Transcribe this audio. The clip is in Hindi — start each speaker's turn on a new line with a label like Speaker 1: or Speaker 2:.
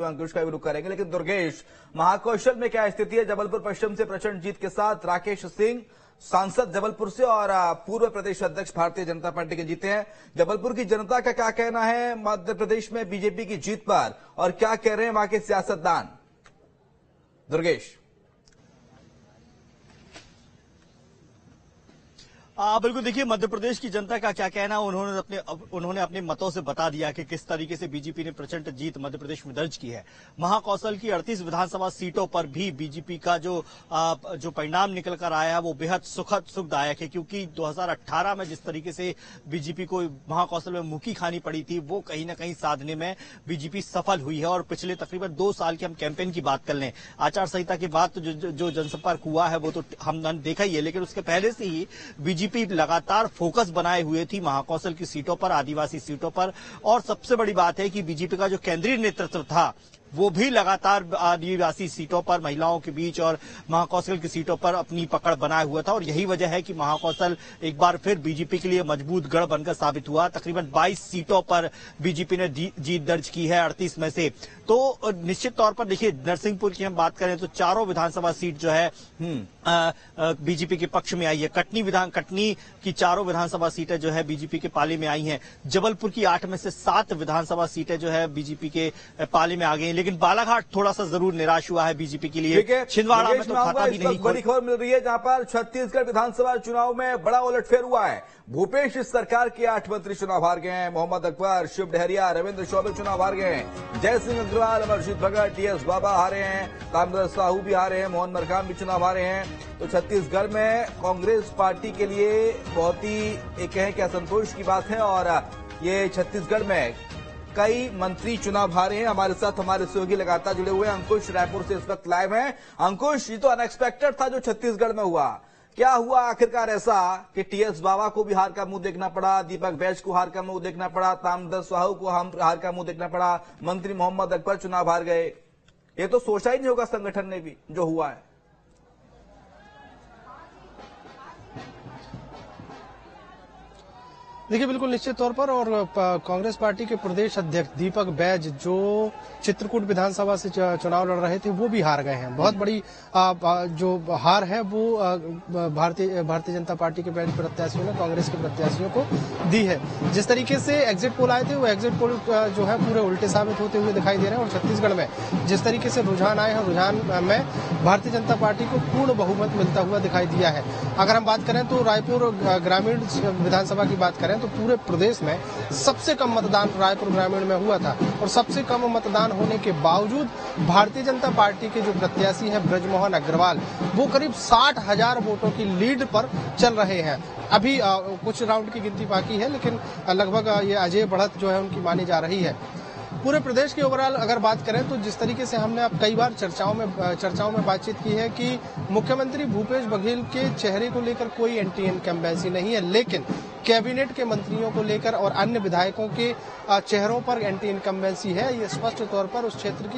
Speaker 1: अंकुश का भी रुख करेंगे, लेकिन दुर्गेश, महाकौशल में क्या स्थिति है? जबलपुर पश्चिम से प्रचंड जीत के साथ राकेश सिंह सांसद जबलपुर से और पूर्व प्रदेश अध्यक्ष भारतीय जनता पार्टी के जीते हैं। जबलपुर की जनता का क्या कहना है मध्य प्रदेश में बीजेपी की जीत पर, और क्या कह रहे हैं वहां के सियासतदान? दुर्गेश।
Speaker 2: बिल्कुल, देखिए मध्य प्रदेश की जनता का क्या कहना, उन्होंने अपने मतों से बता दिया कि किस तरीके से बीजेपी ने प्रचंड जीत मध्य प्रदेश में दर्ज की है। महाकौशल की 38 विधानसभा सीटों पर भी बीजेपी का जो परिणाम निकल कर आया है वो बेहद सुखदायक है, क्योंकि 2018 में जिस तरीके से बीजेपी को महाकौशल में मुखी खानी पड़ी थी वो कहीं ना कहीं साधने में बीजेपी सफल हुई है। और पिछले तकरीबन 2 साल के हम कैंपेन की बात कर लें, आचार संहिता के बाद तो जो जनसंपर्क हुआ है वो तो हमने देखा ही है, लेकिन उसके पहले से ही बीजेपी लगातार फोकस बनाए हुए थी महाकौशल की सीटों पर, आदिवासी सीटों पर। और सबसे बड़ी बात है कि बीजेपी का जो केंद्रीय नेतृत्व था वो भी लगातार आदिवासी सीटों पर, महिलाओं के बीच और महाकौशल की सीटों पर अपनी पकड़ बनाए हुआ था। और यही वजह है कि महाकौशल एक बार फिर बीजेपी के लिए मजबूत गढ़ बनकर साबित हुआ। तकरीबन 22 सीटों पर बीजेपी ने जीत दर्ज की है 38 में से। तो निश्चित तौर पर देखिए, नरसिंहपुर की हम बात करें तो चारों विधानसभा सीट जो है बीजेपी के पक्ष में आई है। कटनी की चारों विधानसभा सीटें जो है बीजेपी के पाले में आई हैं। जबलपुर की 8 में से 7 विधानसभा सीटें जो है बीजेपी के पाले में आ गई, लेकिन बालाघाट थोड़ा सा जरूर निराश हुआ है बीजेपी के लिए। छिंदवाड़ा में तो खाता भी नहीं।
Speaker 1: बड़ी खबर मिल रही है जहां पर छत्तीसगढ़ विधानसभा चुनाव में बड़ा उलटफेर हुआ है। भूपेश सरकार के 8 मंत्री चुनाव हार गए हैं। मोहम्मद अकबर, शिव डहरिया, रविंद्र चौबे चुनाव हार गए हैं। जयसिंह अग्रवाल, अमरजीत भगत, टीएस बाबा हारे हैं। ताम्रध्वज साहू भी हारे हैं। मोहन मरकाम भी चुनाव हारे हैं। तो छत्तीसगढ़ में कांग्रेस पार्टी के लिए बहुत ही एक कहें कि असंतोष की बात है। और ये छत्तीसगढ़ में कई मंत्री चुनाव हारे हैं। हमारे साथ हमारे सहयोगी लगातार जुड़े हुए हैं। अंकुश रायपुर से इस वक्त लाइव हैं। अंकुश, ये तो अनएक्सपेक्टेड था जो छत्तीसगढ़ में हुआ। क्या हुआ आखिरकार ऐसा कि टीएस बाबा को भी हार का मुंह देखना पड़ा, दीपक बैज को हार का मुंह देखना पड़ा, ताम्रध्वज साहू को हार का मुंह देखना पड़ा, मंत्री मोहम्मद अकबर चुनाव हार गए? ये तो सोचा ही नहीं होगा संगठन ने भी जो हुआ है।
Speaker 3: देखिए, बिल्कुल निश्चित तौर पर। और कांग्रेस पार्टी के प्रदेश अध्यक्ष दीपक बैज जो चित्रकूट विधानसभा से चुनाव लड़ रहे थे वो भी हार गए हैं। बहुत बड़ी जो हार है वो भारतीय जनता पार्टी के प्रत्याशियों ने कांग्रेस के प्रत्याशियों को दी है। जिस तरीके से एग्जिट पोल आए थे वो एग्जिट पोल जो है पूरे उल्टे साबित होते हुए दिखाई दे रहे हैं। और छत्तीसगढ़ में जिस तरीके से रुझान आए हैं, रुझान में भारतीय जनता पार्टी को पूर्ण बहुमत मिलता हुआ दिखाई दिया है। अगर हम बात करें तो रायपुर ग्रामीण विधानसभा की बात करें तो पूरे प्रदेश में सबसे कम मतदान रायपुर ग्रामीण में हुआ था। और सबसे कम मतदान होने के बावजूद भारतीय जनता पार्टी के जो प्रत्याशी हैं ब्रजमोहन अग्रवाल, वो करीब 60,000 वोटों की लीड पर चल रहे हैं। अभी कुछ राउंड की गिनती बाकी है, लेकिन लगभग ये अजय बढ़त जो है उनकी मानी जा रही है। पूरे प्रदेश की ओवरऑल अगर बात करें तो जिस तरीके से हमने अब कई बार चर्चाओं में बातचीत की है कि मुख्यमंत्री भूपेश बघेल के चेहरे को लेकर कोई एंटी इनकम्बेंसी नहीं है, लेकिन कैबिनेट के मंत्रियों को लेकर और अन्य विधायकों के चेहरों पर एंटी इनकम्बेंसी है। ये स्पष्ट तौर पर उस क्षेत्र की